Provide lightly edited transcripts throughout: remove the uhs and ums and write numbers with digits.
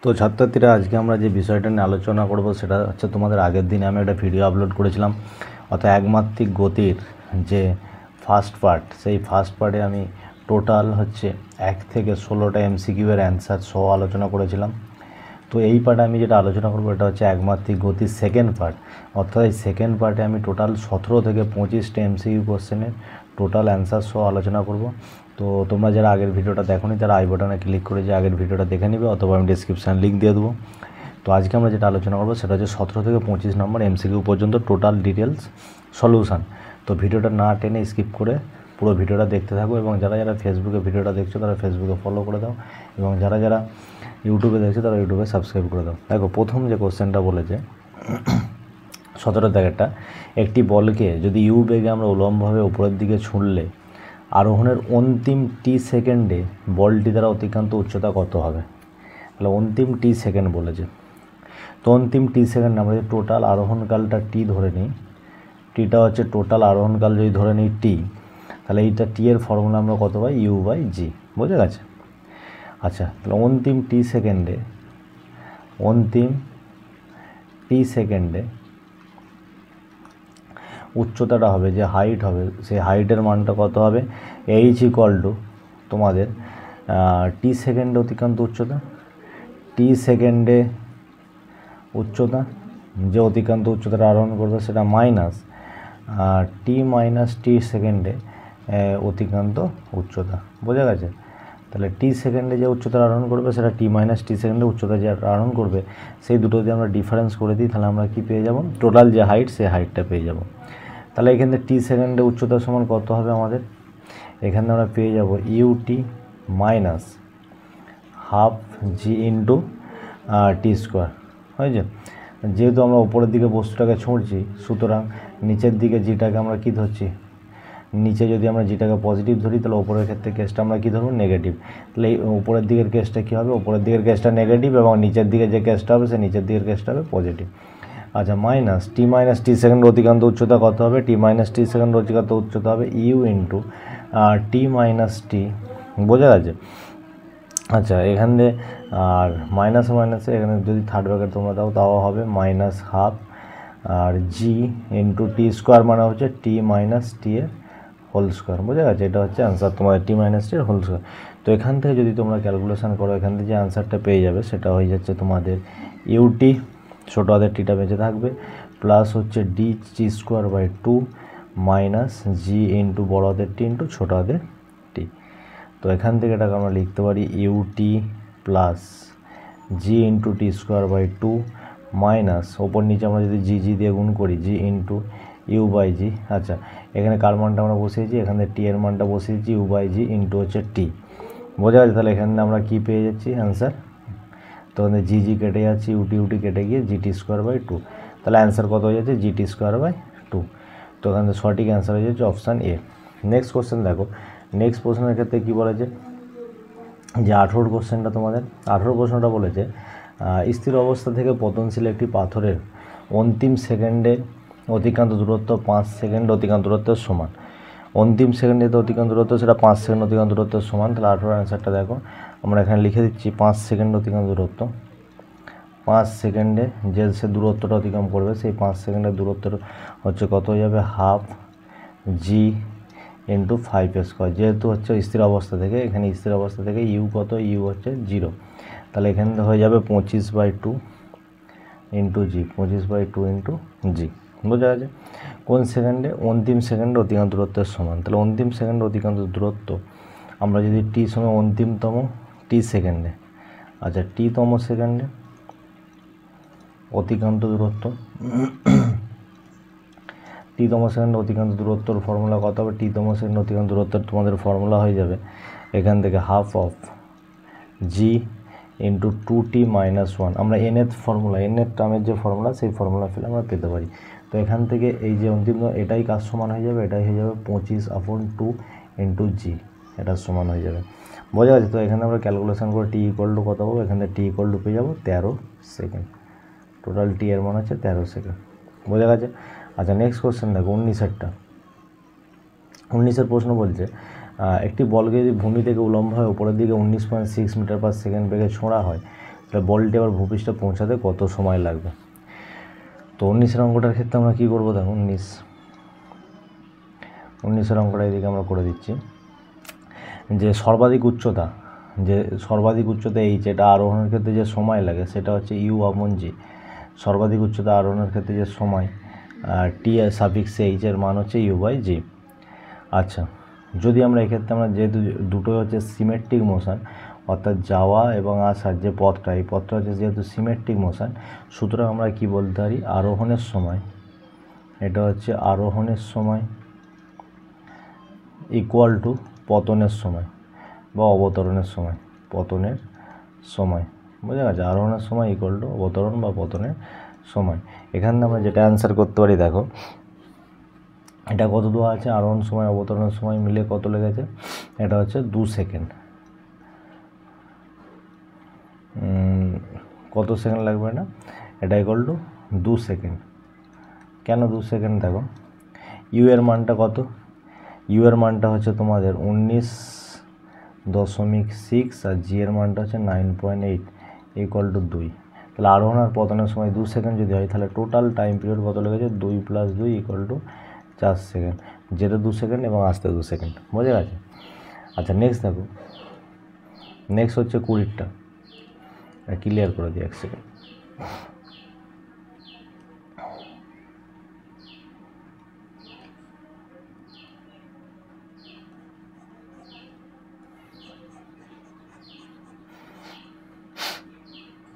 তো ছাত্রছাত্রীরা আজকে আমরা যে বিষয়টা নিয়ে আলোচনা করব সেটা হচ্ছে তোমাদের আগের দিনে আমি একটা ভিডিও আপলোড করেছিলাম, অর্থাৎ একমাত্রিক গতির যে ফার্স্ট পার্ট, সেই ফার্স্ট পার্টে আমি টোটাল হচ্ছে 1 থেকে 16টা MCQ এর অ্যান্সার সহ আলোচনা করেছিলাম। তো এই পার্টে আমি যেটা আলোচনা করবো এটা হচ্ছে একমাত্রিক গতির সেকেন্ড পার্ট, অর্থাৎ এই সেকেন্ড পার্টে আমি টোটাল 17 থেকে 25টা MCQ কোশ্চেনের টোটাল অ্যান্সার সহ আলোচনা করব। তো তোমরা যারা আগের ভিডিওটা দেখোনি তারা আই বাটনে ক্লিক করে যে আগের ভিডিওটা দেখে নিবে, অথবা আমি ডিসক্রিপশান লিঙ্ক দিয়ে দেবো। তো আজকে আমরা যেটা আলোচনা করবো সেটা হচ্ছে 17 থেকে 25 নম্বর MCQ পর্যন্ত টোটাল ডিটেলস সলিউশান। তো ভিডিওটা না টেনে স্কিপ করে পুরো ভিডিওটা দেখতে থাকো, এবং যারা যারা ফেসবুকে ভিডিওটা দেখছো তারা ফেসবুকে ফলো করে দাও, এবং যারা যারা ইউটিউবে দেখছো তারা ইউটিউবে সাবস্ক্রাইব করে দাও। দেখো প্রথম যে কোশ্চেনটা বলেছে 17 দাগেরটা, একটি বলকে যদি ইউ বেগে আমরা উলম্বভাবে উপরের দিকে ছুঁড়লে আরোহণের অন্তিম টি সেকেন্ডে বলটি দ্বারা অতিক্রান্ত উচ্চতা কত হবে। তাহলে অন্তিম টি সেকেন্ড বলেছে, তো অন্তিম টি সেকেন্ড আমরা যদি টোটাল আরোহণকালটা টি ধরে নিই, টিটা হচ্ছে টোটাল আরোহণকাল যদি ধরে নিই টি, তাহলে এইটা টি এর ফর্মুলা আমরা কত পাই, ইউ বাই জি। বোঝা গেছে? আচ্ছা, তাহলে অন্তিম টি সেকেন্ডে উচ্চতাটা হবে, যে হাইট হবে, সেই হাইটের মানটা কত হবে, এইচ ইকুয়াল টু তোমাদের টি সেকেন্ডে অতিক্রান্ত উচ্চতা, টি সেকেন্ডে উচ্চতা, যে অতিক্রান্ত উচ্চতাটা আরোহণ করবে সেটা মাইনাস টি মাইনাস টি সেকেন্ডে অতিক্রান্ত উচ্চতা। বোঝা গেছে? তাহলে টি সেকেন্ডে যে উচ্চতা আরোহণ করবে সেটা টি মাইনাস টি সেকেন্ডে উচ্চতা যে আরোহণ করবে, সেই দুটো যদি আমরা ডিফারেন্স করে দিই তাহলে আমরা কি পেয়ে যাব, টোটাল যে হাইট সেই হাইটটা পেয়ে যাব। তাহলে এখানে টি সেকেন্ডে উচ্চতার সমান কত হবে আমাদের, এখানে আমরা পেয়ে যাব ইউটি মাইনাস হাফ জি ইন্টু টি স্কোয়ার। হয়েছে? যেহেতু আমরা উপরের দিকে বস্তুটাকে ছুঁড়ছি, সুতরাং নিচের দিকে জিটাকে আমরা কি ধরছি, নিচে যদি আমরা জিটাকে পজিটিভ ধরি তাহলে উপরের ক্ষেত্রে কেসটা আমরা কী ধরবো, নেগেটিভ। তাহলে এই উপরের দিকের কেসটা কী হবে, উপরের দিকের কেসটা নেগেটিভ, এবং নিচের দিকে যে কেসটা হবে সে নিচের দিকের কেসটা হবে পজিটিভ। আচ্ছা, মাইনাস টি সেকেন্ড অতিক্রান্ত উচ্চতা কত হবে, টি মাইনাস টি সেকেন্ড অতিক্রান্ত উচ্চতা হবে ইউ ইন্টু টি মাইনাস টি। বোঝা গেছে? আচ্ছা, এখান দিয়ে আর মাইনাসে এখানে যদি থার্ড ব্র্যাকেট তোমরা দাও তাও হবে মাইনাস হাফ আর জি ইন্টু টি স্কোয়ার, মানে হচ্ছে টি মাইনাস টি এর হোল স্কোয়ার। বোঝা গেছে? এটা হচ্ছে অ্যান্সার তোমাদের টি মাইনাস টির হোল স্কোয়ার। তো এখান থেকে যদি তোমরা ক্যালকুলেশন করো, এখান থেকে যে অ্যান্সারটা পেয়ে যাবে সেটা হয়ে যাচ্ছে তোমাদের ইউটি, ছোটো হাতের টিটা বেঁচে থাকবে, প্লাস হচ্ছে D T square by 2 minus G into বড় হাতের টি ইন্টু ছোটো হাতের টি। তো এখান থেকে এটাকে আমরা লিখতে পারি U T plus G into T square by 2 minus ওপর নিচে আমরা যদি জি দিয়ে গুণ করি G into U by G. আচ্ছা, এখানে কার মানটা আমরা বসিয়েছি, এখানে টি এর মানটা বসিয়েছি ইউ বাই জি ইন্টু হচ্ছে টি। বোঝা যাচ্ছে? তাহলে এখানে আমরা কী পেয়ে যাচ্ছি অ্যান্সার, তো এখানে জি কেটে যাচ্ছে, ইউটি কেটে গিয়ে জিটি স্কোয়ার বাই 2। তাহলে অ্যান্সার কত হয়ে যাচ্ছে, জিটি স্কোয়ার বাই 2। তো এখানে সঠিক অ্যান্সার হয়ে যাচ্ছে অপশান এ। নেক্সট কোশ্চেন দেখো, নেক্সট প্রশ্নের ক্ষেত্রে কী বলেছে, যে 18 কোশ্চেনটা তোমাদের 18 প্রশ্নটা বলেছে স্থির অবস্থা থেকে পতনশীল একটি পাথরের অন্তিম সেকেন্ডে অতিক্রান্ত দূরত্ব 5 সেকেন্ড অতিক্রান্ত দূরত্বের সমান। অন্তিম সেকেন্ডে তো অতিক্রান্ত দূরত্ব সেটা 5 সেকেন্ড অতিক্রান্ত দূরত্বের সমান। তাহলে 18 অ্যান্সারটা দেখো, আমরা এখানে লিখে দিচ্ছি 5 সেকেন্ড অতিক্রান্ত দূরত্ব, 5 সেকেন্ডে যে সে দূরত্বটা অতিক্রম করবে সেই 5 সেকেন্ডের দূরত্বটা হচ্ছে কত হয়ে যাবে, হাফ জি ইন্টু 5 স্কোয়ার। যেহেতু হচ্ছে স্থির অবস্থা থেকে, এখানে স্থির অবস্থা থেকে ইউ কত, ইউ হচ্ছে 0, তাহলে এখানে হয়ে যাবে 25/2 ইন্টু জি, 25/2 ইন্টু জি। বোঝা গেছে? কোন সেকেন্ডে, অন্তিম সেকেন্ডে অতিক্রান্ত দূরত্বের সমান। তাহলে অন্তিম সেকেন্ডে অতিক্রান্ত দূরত্ব আমরা যদি টি সময় অন্তিমতম টি সেকেন্ডে, আচ্ছা টিতম সেকেন্ডে অতিক্রান্ত দূরত্ব, টিতম সেকেন্ড অতিক্রান্ত দূরত্বর ফর্মুলা কত হবে, টিতম সেকেন্ড অতিক্রান্ত দূরত্বের তোমাদের ফর্মুলা হয়ে যাবে এখান থেকে half of G into 2t minus 1। আমরা এনের ফর্মুলা, এনের টার্মের যে ফর্মুলা সেই ফর্মুলা ফেলে আমরা পেতে পারি। তো এখান থেকে এই যে অন্তিম এটাই কাজ সমান হয়ে যাবে, এটাই হয়ে যাবে 25/2 ইন্টু জি, এটার সমান হয়ে যাবে। বোঝা গেছে? তো এখানে আমরা ক্যালকুলেশন করে টি ইকুয়াল টু কত পাবো, এখানে টি ইকুয়াল টু পেয়ে যাবো 13 সেকেন্ড। টোটাল টি এর মান হচ্ছে 13 সেকেন্ড। বোঝা গেছে? আচ্ছা, নেক্সট কোশ্চেন দেখো 19এর প্রশ্ন বলছে একটি বলকে যদি ভূমি থেকে উলম্ব হয়ে উপরের দিকে 19.6 মিটার পার সেকেন্ড বেগে ছোঁড়া হয় তাহলে বলটি আবার ভূপৃষ্ঠে পৌঁছাতে কত সময় লাগবে। তো 19-এর অঙ্কটার ক্ষেত্রে আমরা কী করবো দেখো, 19-এর অঙ্কটা এদিকে আমরা করে দিচ্ছি। যে সর্বাধিক উচ্চতা এইচ, এটা আরোহণের ক্ষেত্রে যে সময় লাগে সেটা হচ্ছে ইউ আপন জি। সর্বাধিক উচ্চতা আরোহণের ক্ষেত্রে যে সময় টি সাফিক্স এইচ এর মান হচ্ছে ইউ বাই জি। আচ্ছা, যদি আমরা এক্ষেত্রে আমরা যেহেতু দুটোই হচ্ছে সিমেট্রিক মোশন, অর্থাৎ যাওয়া এবং আসার যে পথটা, এই পথটা হচ্ছে যেহেতু সিমেট্রিক মোশন, সুতরাং আমরা কি বলতে পারি, আরোহণের সময়, এটা হচ্ছে আরোহণের সময় ইকুয়াল টু পতনের সময় বা অবতরণের সময়, পতনের সময়। বোঝা গেছে? আরোহণের সময় ইকুয়াল টু অবতরণ বা পতনের সময়। এখানে আমরা যেটা অ্যান্সার করতে পারি দেখো, এটা কত দেওয়া আছে, আরোহণ সময় অবতরণের সময় মিলে কত লেগেছে, এটা হচ্ছে 2 সেকেন্ড। কত সেকেন্ড লাগবে না, এটা ইকুয়াল টু 2 সেকেন্ড। কেন 2 সেকেন্ড? দেখো ইউ এর মানটা কত, ইউ এর মানটা হচ্ছে তোমাদের 19.6 আর জি এর মানটা হচ্ছে 9.8 ইকুয়াল টু 2। তাহলে আরোহণ আর পতনের সময় 2 সেকেন্ড যদি হয়, তাহলে টোটাল টাইম পিরিয়ড কত লেগেছে, 2 + 2 ইকুয়াল টু 4 সেকেন্ড। যেতে 2 সেকেন্ড এবং আসতে 2 সেকেন্ড। বোঝা গেছে? আচ্ছা, নেক্সট দেখো, নেক্সট হচ্ছে 20টা, ক্লিয়ার করে দিই 1 সেকেন্ড।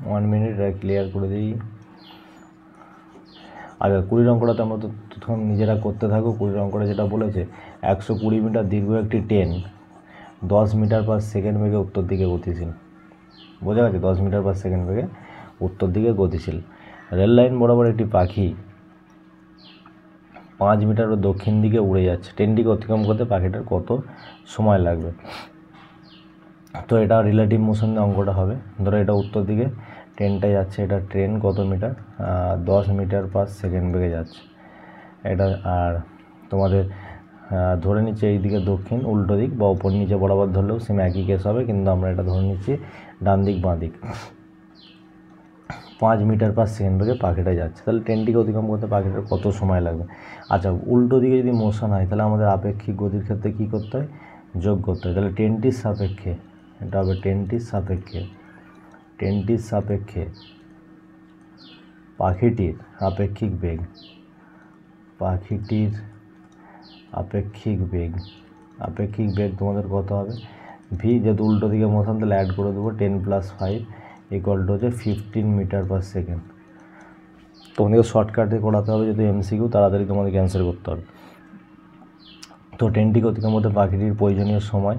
ওয়ান মিনিট ক্লিয়ার করে দিই। আচ্ছা, 20 অঙ্কটাতে আমরা তো তখন নিজেরা করতে থাকো। 20 অঙ্কটা যেটা বলেছে, 120 মিটার দীর্ঘ একটি ট্রেন 10 মিটার পার সেকেন্ড বেগে উত্তর দিকে গতিশীল। বোঝা গেছে? 10 মিটার পার সেকেন্ড বেগে উত্তর দিকে গতিশীল। রেল লাইন বরাবর একটি পাখি 5 মিটার দক্ষিণ দিকে উড়ে যাচ্ছে। ট্রেনটিকে অতিক্রম করতে পাখিটার কত সময় লাগবে? তো এটা রিলেটিভ মোশন অঙ্কটা হবে। ধরো এটা উত্তর দিকে ট্রেনটা যাচ্ছে, এটা ট্রেন কত মিটার, 10 মিটার পার সেকেন্ড বেগে যাচ্ছে এটা। আর তোমাদের ধরে নিচ্ছে এই দিকে দক্ষিণ, উল্টো দিক বা ওপর নিচে বরাবর ধরলেও সেম একই কেস হবে, কিন্তু আমরা এটা ধরে নিচ্ছি ডান দিক বাঁ দিক। 5 মিটার পার সেকেন্ড বেগে পাখিটা যাচ্ছে, তাহলে ট্রেনটিকে অতিক্রম করতে পাখিটার কত সময় লাগবে? আচ্ছা, উল্টো দিকে যদি মোশন হয়, তাহলে আমাদের আপেক্ষিক গতির ক্ষেত্রে কী করতে হয়, যোগ করতে হয়। তাহলে ট্রেনটির সাপেক্ষে, এটা হবে ট্রেনটির সাপেক্ষে পাখিটির আপেক্ষিক বেগ তোমাদের কত হবে, ভি, যেহেতু উল্টো দিকে মোশন তাহলে অ্যাড করে দেবো 10 + 5 ইকুয়াল টু হচ্ছে 15 মিটার পার সেকেন্ড। তোমাদেরকে শর্টকাটে করাতে হবে, যেহেতু এমসিকিউ তাড়াতাড়ি তোমাদেরকে অ্যান্সার করতে হবে। তো ট্রেনটিকে অতিক্রম করতে পাখিটির প্রয়োজনীয় সময়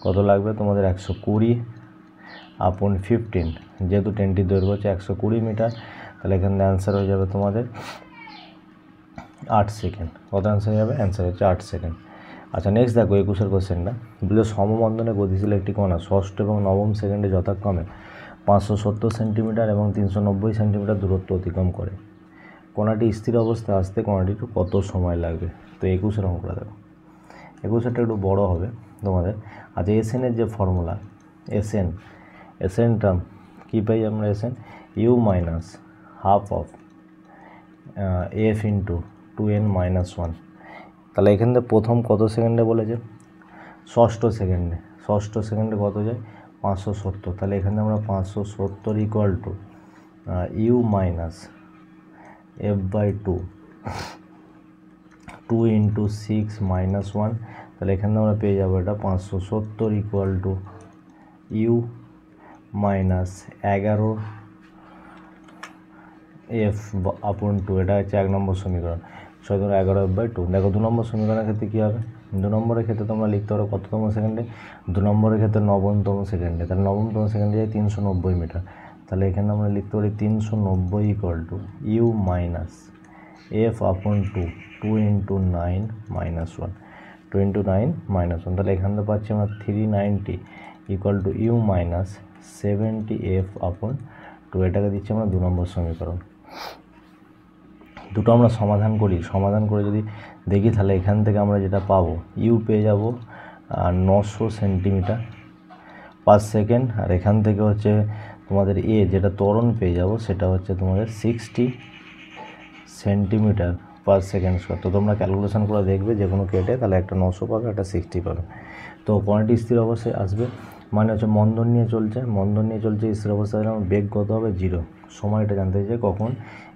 কত লাগবে তোমাদের, 120/15, যেহেতু ট্রেনটির দৈর্ঘ্য হচ্ছে 120 মিটার, তাহলে এখানে অ্যান্সার হয়ে যাবে তোমাদের 8 সেকেন্ড। কত অ্যান্সার যাবে? অ্যান্সার হচ্ছে 8 সেকেন্ড। আচ্ছা, নেক্সট দেখো 21-এর কোশ্চেনটা। বলে সমবন্ধনে গতিশীল একটি কণা ষষ্ঠ এবং নবম সেকেন্ডে যথাক্রমে 570 সেন্টিমিটার এবং 390 সেন্টিমিটার দূরত্ব অতিক্রম করে। কণাটি স্থির অবস্থায় আসতে কণাটির কত সময় লাগবে? তো 21-এর অঙ্কটা দেখো। 21-এরটা একটু বড় হবে তোমাদের। আচ্ছা, এসএনের যে ফর্মুলা, এসএনটা কী পাই আমরা, SN U minus half of F into 2n - 1। তাহলে এখান থেকে প্রথম কত সেকেন্ডে বলেছে, ষষ্ঠ সেকেন্ডে কত যায়, 570। তাহলে এখানে আমরা 570 equal to U minus F by 2 × 6 - 1। তাহলে এখানে আমরা পেয়ে যাবো এটা 570 equal to U minus 11 F upon 2। এটা হচ্ছে 1 নম্বর সমীকরণ। 6×11/2। দেখো 2 নম্বর সমীকরণের ক্ষেত্রে কী হবে, 2 নম্বরের ক্ষেত্রে তোমরা লিখতে পারো কততম সেকেন্ডে, 2 নম্বরের ক্ষেত্রে নবমতম সেকেন্ডে। তাহলে নবমতম সেকেন্ডে যায় 390 মিটার। তাহলে এখানে আমরা লিখতে পারি 390 equal to U minus F upon 2 2 × 9 - 1 2 × 9 - 1। তাহলে এখান থেকে পাচ্ছি আমরা 390 equal to U minus 70 F upon 2। এটাকে দিচ্ছি আমরা 2 নম্বর সমীকরণ। দুটো আমরা সমাধান করে যদি দেখি, তাহলে এখান থেকে আমরা যেটা পাবো, ইউ পেয়ে যাব 900 সেন্টিমিটার পার সেকেন্ড, আর এখান থেকে হচ্ছে তোমাদের এ যেটা ত্বরণ পেয়ে যাবো সেটা হচ্ছে তোমাদের 60 সেন্টিমিটার পার সেকেন্ড স্কোয়ার। তো তোমরা ক্যালকুলেশন করে দেখবে যে কোনো কেটে, তাহলে একটা 900 পাবে, একটা 60 পাবে। তো কোয়ান্টিটি স্থির অবস্থায় আসবে, মানে হচ্ছে মন্দন নিয়ে চলছে স্থির অবস্থায় বেগ কত হবে 0। সময়টা জানতে চাই কখন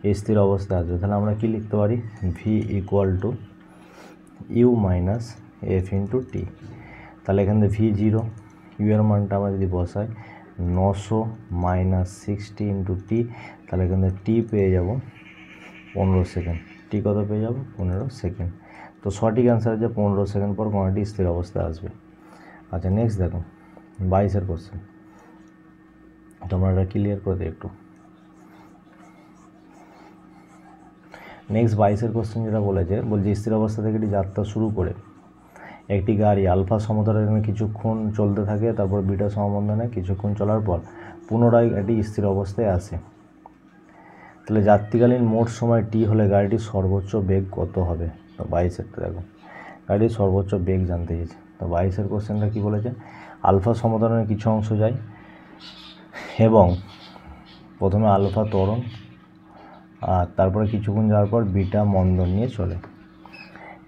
এই স্থির অবস্থায় আসবে, তাহলে আমরা কি লিখতে পারি, V equal to U minus F into T. তাহলে এখান থেকে ভি 0, ইউ এর মানটা আমরা যদি বসাই 900 মাইনাস 60 ইন্টু টি, তাহলে এখান থেকে টি পেয়ে যাব 15 সেকেন্ড। টি কত পেয়ে যাব 15 সেকেন্ড। তো সঠিক অ্যান্সার হচ্ছে 15 সেকেন্ড পর কোয়ান্টিটি স্থির অবস্থায় আসবে। আচ্ছা নেক্সট দেখো 22-এর কোশ্চেন, তোমরা এটা ক্লিয়ার করে দিই একটু। নেক্সট 22-এর কোশ্চেন যেটা বলছে স্থির অবস্থা থেকে একটি যাত্রা শুরু করে একটি গাড়ি আলফা সমতলে কিছুক্ষণ চলতে থাকে, তারপর বিটা সমবন্ধনে কিছুক্ষণ চলার পর পুনরায় এটি স্থির অবস্থায় আসে। তাহলে যাত্রীকালীন মোট সময় টি হলে গাড়িটির সর্বোচ্চ বেগ কত হবে? তো 22-এরটা দেখো, গাড়ির সর্বোচ্চ বেগ জানতে চেয়েছে। তো 22-এর কোশ্চেনটা কী বলেছে, আলফা সমতলের কিছু অংশ যায় এবং প্রথমে আলফা ত্বরণ আর তারপরে কিছুক্ষণ যাওয়ার পর বিটা মন্দন নিয়ে চলে।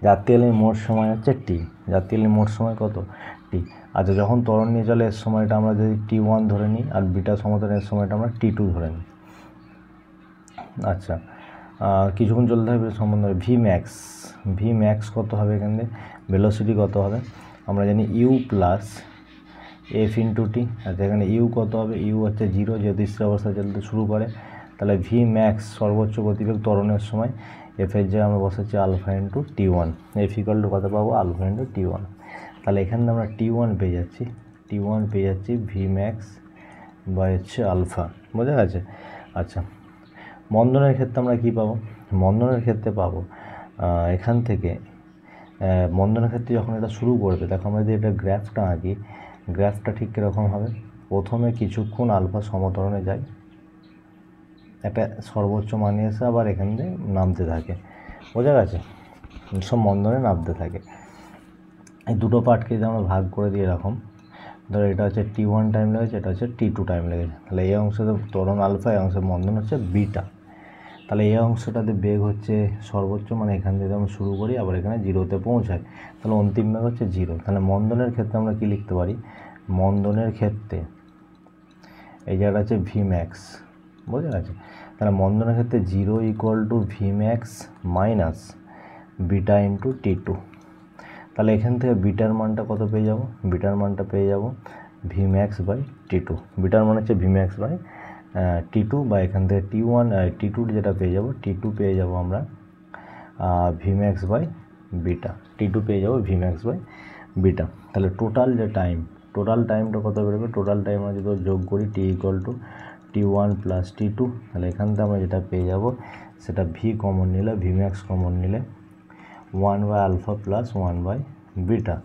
যাত্রীকালীন মোট সময় হচ্ছে টি, যাত্রীকালীন মোট সময় কত টি। আচ্ছা যখন ত্বরণ নিয়ে চলে এর সময়টা আমরা যদি T1 ধরে নিই আর বিটা সমতলের সময়টা আমরা T2 ধরে নিই। আচ্ছা কিছুক্ষণ চলতে হবে সম্বন্ধ ভি ম্যাক্স কত হবে, এখানে ভেলোসিটি কত হবে আমরা জানি you plus F into T. আচ্ছা এখানে ইউ কত হবে, ইউ হচ্ছে 0 যেহেতু স্থির অবস্থা চলতে শুরু করে, তাহলে ভি ম্যাক্স সর্বোচ্চ গতিবেগ ত্বরণের সময় এফের জায়গায় আমরা বসাচ্ছি alpha into T1, F equal to কত পাবো আলফা ইন্টু T1। তাহলে এখানে আমরা T1 পেয়ে যাচ্ছি ভি ম্যাক্স বা হচ্ছে আলফা, বোঝা গেছে। আচ্ছা মন্দনের ক্ষেত্রে আমরা কি পাবো, মন্দনের ক্ষেত্রে পাবো এখান থেকে মন্দনের ক্ষেত্রে যখন এটা শুরু করবে, দেখো আমরা যদি এটা গ্রাফটা আঁকি, গ্রাফটা ঠিক কীরকম হবে, প্রথমে কিছুক্ষণ আলফা সমতরণে যায়, একটা সর্বোচ্চ মানে এসে আবার এখান থেকে নামতে থাকে, বোঝা গেছে, সব মন্দনে নামতে থাকে। এই দুটো পার্টকে যদি আমরা ভাগ করে দিই এরকম, ধরো এটা হচ্ছে T1 টাইম লেগেছে, এটা হচ্ছে T2 টাইম লেগেছে, তাহলে এই অংশতে ত্বরণ আলফা, এই অংশের মন্দন হচ্ছে বিটা। তাহলে এই অংশটাতে বেগ হচ্ছে সর্বোচ্চ, মানে এখান থেকে আমরা শুরু করি আবার এখানে 0-তে পৌঁছায়, তাহলে অন্তিম বেগ হচ্ছে 0। তাহলে মন্দনের ক্ষেত্রে আমরা কি লিখতে পারি, মন্দনের ক্ষেত্রে এই জায়গাটা হচ্ছে ভি ম্যাক্স, বোঝা গেছে। তাহলে মন্দনের ক্ষেত্রে 0 equal to V max minus beta into T2। তাহলে এখান থেকে বিটার মানটা কত পেয়ে যাব, বিটার মানটা পেয়ে যাব V max by T2। Bitter মান হচ্ছে ভি ম্যাক্স বাই T2, বা এখান থেকে T2 যেটা পেয়ে যাব, T2 পেয়ে যাব আমরা V max by beta, T2 পেয়ে যাব ভি ম্যাক্স বাই বিটা। তাহলে টোটাল যে টোটাল টাইমটা কত বেরোবে, টোটাল টাইম আমরা যদি যোগ করি T equal to T1 plus T2, তাহলে এখান থেকে আমরা যেটা পেয়ে যাব সেটা ভি কমন নিলে, ভি ম্যাক্স কমন নিলে 1 by alpha plus 1 by beta,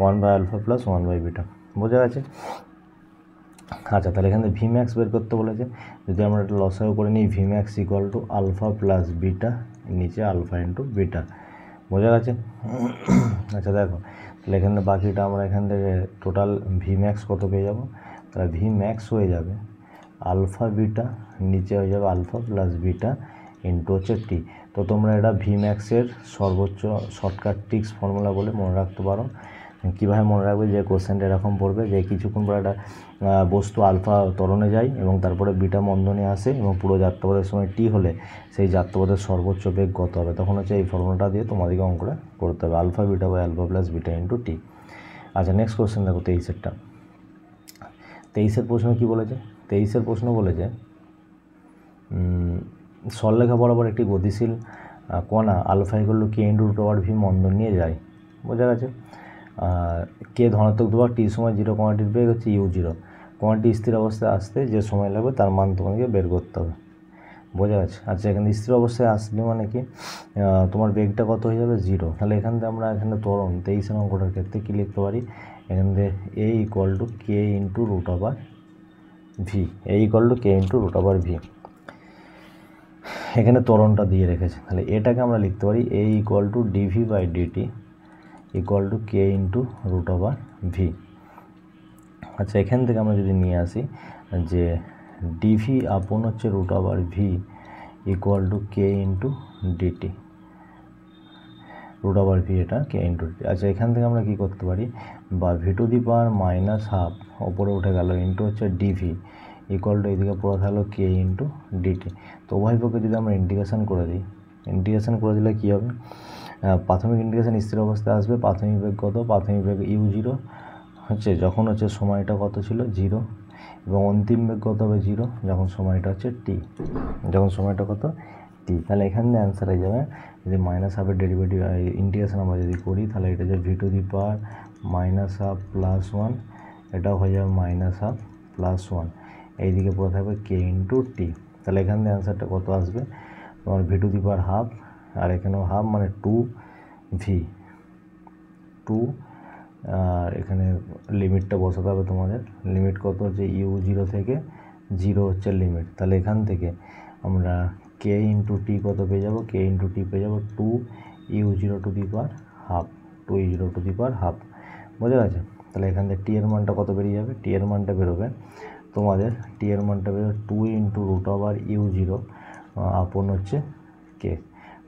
1 by alpha plus 1 by beta, বোঝা গেছে। আচ্ছা তাহলে এখানে ভি ম্যাক্স বের করতে বলেছে, যদি আমরা এটা লসাগু করে নিই, V max equal to alpha plus beta, নিচে আলফা ইন্টু বিটা, বোঝা গেছে। আচ্ছা দেখো তাহলে এখানে বাকিটা আমরা এখান থেকে টোটাল ভি ম্যাক্স কত পেয়ে যাব, তাহলে ভি ম্যাক্স হয়ে যাবে আলফা বিটা, নিচে হয়ে যাবে আলফা প্লাস বিটা ইন্টু হচ্ছে টি। তো তোমরা এটা ভি ম্যাক্সের সর্বোচ্চ শর্টকাট ট্রিক্স ফর্মুলা বলে মনে রাখতে পারো। কীভাবে মনে রাখবে, যে কোশ্চেনটা এরকম পড়বে যে কিছুক্ষণ পর একটা বস্তু আলফা ত্বরণে যায় এবং তারপরে বিটা মন্দনে আসে এবং পুরো যাত্রাপথের সময় টি হলে সেই যাত্রাপথের সর্বোচ্চ বেগ কত হবে, তখন হচ্ছে এই ফর্মুলাটা দিয়ে তোমাদেরকে অঙ্কটা করতে হবে, alpha beta by alpha plus beta into T. আচ্ছা নেক্সট কোশ্চেন দেখো 23-এরটা। 23-এর প্রশ্ন কী বলেছে, 23-এর প্রশ্ন বলেছে সরলরেখা বরাবর একটি গতিশীল কণা alpha equal to K into root over V মন্দন নিয়ে যায়, বোঝা গেছে। কে ধনাত্মক ধ্রুবক, টি সময় 0, কোয়ান্টিটির বেগ হচ্ছে u0, কোয়ান্টিটি স্থির অবস্থায় আসতে যে সময় লাগবে তার মান তোমাকে বের করতে হবে, বোঝা গেছে। আচ্ছা এখানে স্থির অবস্থায় আসবে মানে কি, তোমার বেগটা কত হয়ে যাবে 0। তাহলে এখান থেকে আমরা এখানে ত্বরণ 23 অঙ্কটার ক্ষেত্রে কী লিখতে পারি, এখান থেকে A equal to K into root over V, A equal to K into root over V, এখানে ত্বরণটা দিয়ে রেখেছে। তাহলে এটাকে আমরা লিখতে পারি A equal to D V by D T equal to K into root over V. আচ্ছা এখান থেকে আমরা যদি নিয়ে আসি যে ডিভি আপন হচ্ছে root over V equal to K into DT, root over V এটা কে ইন্টু ডিটি। আচ্ছা এখান থেকে আমরা কী করতে পারি, বা V to the power minus half ওপরে উঠে গেল ইন্টু হচ্ছে ডিভি ইকুয়াল টু এদিকে পুরো থাকলো কে ইন্টু ডিটি। তো উভয় পক্ষে যদি আমরা ইন্টিগ্রেশন করে দিই, ইন্টিগ্রেশন করে দিলে কী হবে, প্রাথমিক ইন্টিগ্রেশন স্থির অবস্থায় আসবে, প্রাথমিক বেগ কত, প্রাথমিক বেগ ইউ জিরো হচ্ছে যখন হচ্ছে সময়টা কত ছিল জিরো, এবং অন্তিম বেগ কত হবে জিরো যখন সময়টা হচ্ছে টি, যখন সময়টা কত টি। তাহলে এখান থেকে অ্যান্সার হয়ে যাবে, যদি মাইনাস হাফের ডেরিভেটিভ ইন্টিগ্রেশন আমরা যদি করি তাহলে এটা যে V to the power minus half plus one, এটাও হয়ে যাবে মাইনাস হাফ প্লাস ওয়ান, এইদিকে পুরো থাকবে কে ইন্টু টি। তাহলে এখান থেকে অ্যান্সারটা কত আসবে তোমার V to the power half, আর এখানেও হাফ মানে টু ভি টু, আর এখানে লিমিটটা বসাতে হবে তোমাদের, লিমিট কত হচ্ছে ইউ জিরো থেকে জিরো হচ্ছে লিমিট। তাহলে এখান থেকে আমরা কে ইন্টু টি কত পেয়ে যাবো, কে ইন্টু টি পেয়ে যাবো two U zero to the power half, two U zero to the power half, বোঝা গেছে। তাহলে এখান থেকে টি এর মানটা কত বেরিয়ে যাবে, টি এর মানটা বেরোবে তোমাদের, টি এর মানটা বেরোবে two into root over U zero upon হচ্ছে K,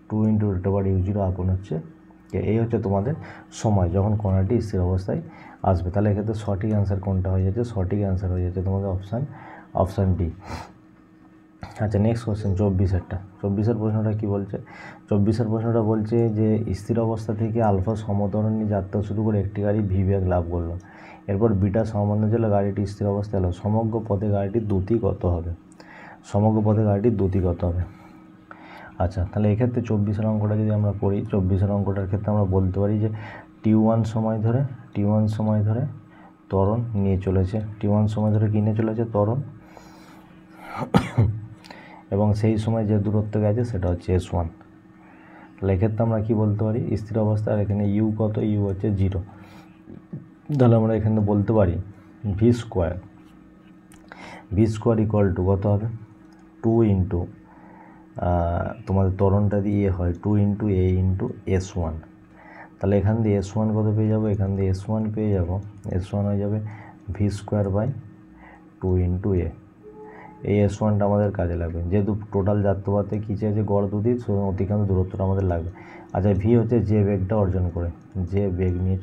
two into root over U zero upon হচ্ছে কে। এই হচ্ছে তোমাদের সময় যখন কণাটি স্থির অবস্থায় আসবে। তাহলে এক্ষেত্রে সঠিক অ্যান্সার কোনটা হয়ে যাচ্ছে, সঠিক অ্যান্সার হয়ে যাচ্ছে তোমাদের অপশান ডি। আচ্ছা নেক্সট কোশ্চেন 24-এরটা, 24-এর প্রশ্নটা কী বলছে, 24-এর প্রশ্নটা বলছে যে স্থির অবস্থা থেকে আলফা সমতরণী যাত্রা শুরু করে একটি গাড়ি ভি বেগ লাভ করলো, এরপর বিটা সমবন্ধ ছিল, গাড়িটি স্থির অবস্থায় এলো, সমগ্র পথে গাড়িটির দ্রুতি কত হবে, সমগ্র পথে গাড়িটির দ্রুতি কত হবে। আচ্ছা তাহলে এক্ষেত্রে 24-এর অঙ্কটা যদি আমরা করি, 24-এর অঙ্কটার ক্ষেত্রে আমরা বলতে পারি যে টি1 সময় ধরে ত্বরণ নিয়ে চলেছে, টি1 সময় ধরে কী নিয়ে চলেছে, ত্বরণ, এবং সেই সময় যে দূরত্ব গেছে সেটা হচ্ছে S1। তাহলে এক্ষেত্রে আমরা কী বলতে পারি, স্থির অবস্থা, আর এখানে ইউ কত, ইউ হচ্ছে জিরো, তাহলে আমরা এখানে বলতে পারি ভি স্কোয়ার ইকুয়াল টু কত হবে, টু ইন্টু তোমাদের ত্বরণটা দিয়ে হয় টু ইন্টু এ ইন্টু S1। তাহলে এখান দিয়ে S1 কত পেয়ে যাবো, এখান দিয়ে S1 পেয়ে যাবো, S1 হয়ে যাবে V square by two into A. এই S1টা আমাদের কাজে লাগবে, যেহেতু টোটাল যাত্রাপথে কী চেয়েছে গড় দ্রুতি, অতিক্রান্ত দূরত্বটা আমাদের লাগবে। আচ্ছা ভি হচ্ছে যে বেগটা অর্জন করে, যে বেগ নিয়ে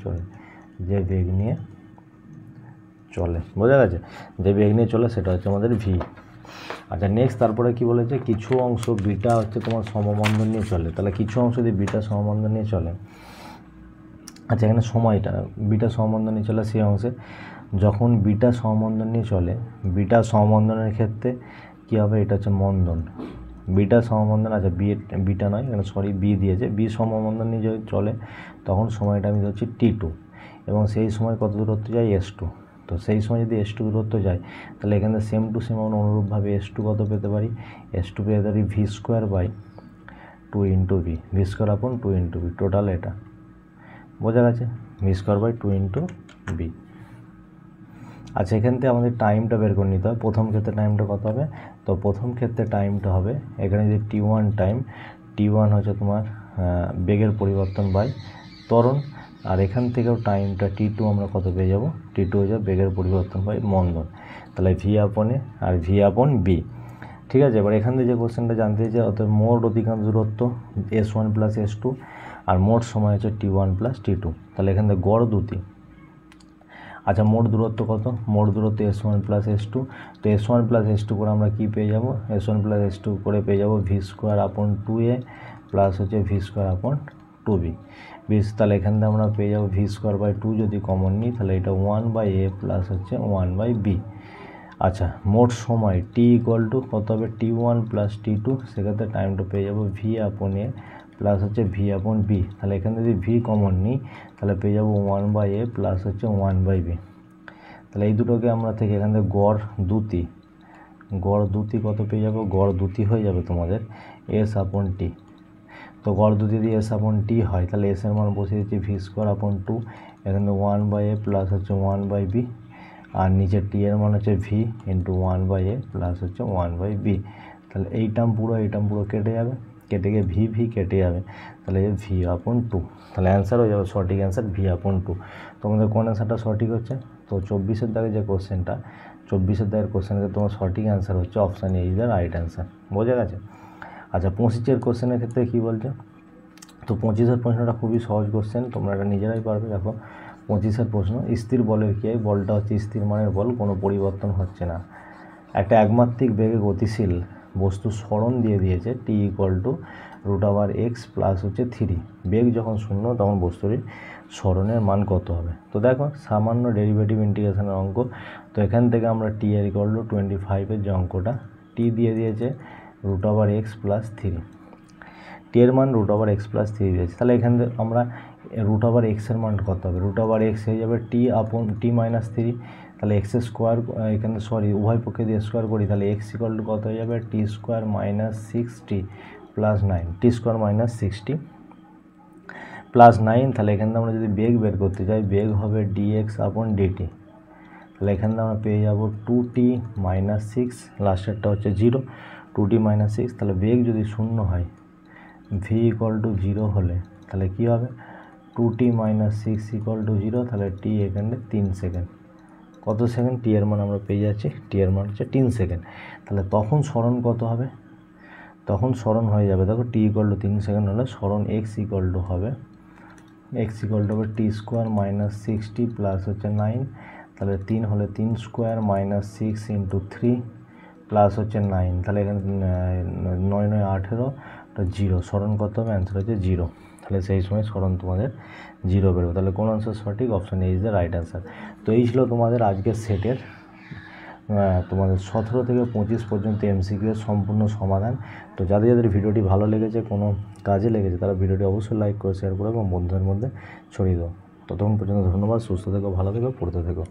চলে, বোঝা গেছে, যে বেগ নিয়ে চলে সেটা হচ্ছে আমাদের ভি। আচ্ছা নেক্সট তারপরে কি বলেছে, কিছু অংশ বিটা হচ্ছে তোমার সমবন্ধন নিয়ে চলে, তাহলে কিছু অংশ যদি বিটা সমবন্ধন নিয়ে চলে, আচ্ছা এখানে সময়টা বিটা সমবন্ধন নিয়ে চলে, সেই অংশে যখন বিটা সমবন্ধন নিয়ে চলে, বিটা সমবন্ধনের ক্ষেত্রে কী হবে, এটা হচ্ছে মন্দন, বিটা সমবন্ধন, আচ্ছা বিটা নয় এখানে সরি বি দিয়েছে, বি সমবন্ধন নিয়ে যদি চলে তখন সময়টা আমি ধরছি টি2, এবং সেই সময় কত দূরত্ব যায় S2। তো সেই সময় যদি S2 দূরত্ব যায় তাহলে এখানে সেম টু সেম আমরা অনুরূপভাবে S2 কত পেতে পারি, S2 পেতে পারি V square by two into B, V square upon two into B, total এটা, বোঝা গেছে, V square by two into B. আচ্ছা এখান থেকে আমাদের টাইমটা বের করে নিতে হবে, প্রথম ক্ষেত্রে টাইমটা কত হবে, তো প্রথম ক্ষেত্রে টাইমটা হবে এখানে যে টি1 টাইম, টি1 হচ্ছে তোমার বেগের পরিবর্তন বাই ত্বরণ, আর এখান থেকেও টাইমটা টি2 আমরা কত পেয়ে যাব, টি2 হয়ে যাবে বেগের পরিবর্তন বাই মন্দন, তাহলে ভি আপন এ আর ভি আপন বি। ঠিক আছে, এবার এখান থেকে যে কোশ্চেনটা জানতে চাই, অর্থাৎ মোট অতিক্রান্ত দূরত্ব S1 প্লাস S2, আর মোট সময় হচ্ছে টি1 প্লাস টি2, তাহলে এখান থেকে গড় দ্রুতি। আচ্ছা মোট দূরত্ব কত, মোট দূরত্ব S1 প্লাস S2, তো S1 প্লাস S2 করে আমরা কী পেয়ে যাব, S1 প্লাস S2 করে পেয়ে যাব ভি স্কোয়ার আপন 2a প্লাস হচ্ছে ভি স্কোয়ার আপন 2b, তাহলে এখান থেকে আমরা পেয়ে যাব ভি স্কোয়ার বাই 2 যদি কমন নিই তাহলে এটা 1/a প্লাস হচ্ছে 1/b। আচ্ছা মোট সময় টি ইকুয়াল টু কত হবে, টি1 প্লাস টি2, সেক্ষেত্রে টাইমটা পেয়ে যাব ভি আপন এ প্লাস হচ্ছে ভি আপন বি, তাহলে এখানে যদি ভি কমন নিই তাহলে পেয়ে যাবো 1/a প্লাস হচ্ছে 1/b। তাহলে এই দুটোকে আমরা থেকে এখান থেকে গড় দ্রুতি কত পেয়ে যাবো, গড় দ্রুতি হয়ে যাবে তোমাদের এস আপন টি। তো গড় দ্রুতি যদি এস আপন টি হয় তাহলে এস এর মান বসিয়ে দিচ্ছি ভি স্কোয়ার আপন 2, এখানে 1/a প্লাস হচ্ছে 1/b, আর নিচে টি এর মান হচ্ছে ভি ইন্টু 1/a প্লাস হচ্ছে 1/b। তাহলে এই টার্ম পুরো কেটে যাবে, কেটে গিয়ে ভি কেটে যাবে, তাহলে ভি আপন 2, তাহলে অ্যান্সার হয়ে যাবে সঠিক অ্যান্সার ভি আপন 2। তোমাদের কোন অ্যান্সারটা সঠিক হচ্ছে, তো 24-এর দাগে যে কোশ্চেনটা 24-এর দাগের কোশ্চেনের তোমার সঠিক অ্যান্সার হচ্ছে option A is the right answer. বোঝা গেছে? আচ্ছা 25-এর কোশ্চেনের ক্ষেত্রে কী বলছে? তো 25-এর প্রশ্নটা খুবই সহজ কোশ্চেন, তোমরা এটা নিজেরাই পারবে। দেখো 25-এর প্রশ্ন, স্থির বলের কী হয়? বলটা হচ্ছে স্থির মানের বল, কোনো পরিবর্তন হচ্ছে না। একটা একমাত্রিক বেগে গতিশীল বস্তু সরণ দিয়ে দিয়েছে T equal to √(x) plus হচ্ছে 3। বেগ যখন শূন্য তখন বস্তুটির সরণের মান কত হবে? তো দেখো সামান্য ডেরিভেটিভ ইন্টিগ্রেশনের অঙ্ক। তো এখান থেকে আমরা টি এর ইকুয়াল টু 25-এর যে অঙ্কটা, টি দিয়ে দিয়েছে √(x) প্লাস 3, টি এর মান √(x) প্লাস 3 দিয়েছে। তাহলে এখান থেকে আমরা √(x) এর মান কত হবে? √(x) হয়ে যাবে টি আপন টি মাইনাস 3। তাহলে এক্স স্কোয়ার, এখানে সরি উভয় পক্ষে দিয়ে স্কোয়ার করি, তাহলে এক্স ইকুয়াল টু কত হয়ে যাবে? টি স্কোয়ার মাইনাস 6t প্লাস 9, টি স্কোয়ার মাইনাস 6t প্লাস 9। তাহলে এখান থেকে আমরা যদি বেগ বের করতে চাই, বেগ হবে dx আপন dt। তাহলে এখান থেকে আমরা পেয়ে যাব 2t মাইনাস 6, লাস্টেরটা হচ্ছে 0, 2t মাইনাস 6। তাহলে বেগ যদি শূন্য হয়, v ইকুয়াল টু 0 হলে তাহলে কী হবে? 2t minus 6 equal to 0। তাহলে টি এখানে 3 সেকেন্ড। কত সেকেন্ড? টি এর মান আমরা পেয়ে যাচ্ছি, টি এর মান হচ্ছে 3 সেকেন্ড। তাহলে তখন সরণ কত হবে? তখন সরণ হয়ে যাবে, দেখো টি ইকুয়াল টু 3 সেকেন্ড হলে সরণ এক্স ইকুয়াল টু হবে টি স্কোয়ার মাইনাস 6t প্লাস হচ্ছে 9। তাহলে 3 হলে 3 স্কোয়ার মাইনাস 6 ইন্টু 3 প্লাস হচ্ছে 9। তাহলে এখানে 9 9 18, 0। সরণ কত হবে? অ্যান্সার হচ্ছে 0। তাহলে সেই সময় সরণ তোমাদের 0 বেরোবে। তাহলে কোন আনসার সঠিক? Option A is the right answer. তো এই ছিল তোমাদের আজকের সেটের তোমাদের 17 থেকে 25 পর্যন্ত এমসিকিউ এর সম্পূর্ণ সমাধান। তো যাদের যাদের ভিডিওটি ভালো লেগেছে, কোনো কাজে লেগেছে, তারা ভিডিওটি অবশ্যই লাইক করে শেয়ার করে এবং বন্ধুদের মধ্যে ছড়িয়ে দাও। ততক্ষণ পর্যন্ত ধন্যবাদ, সুস্থ থেকো, ভালো থেকো, পড়তে থেকো।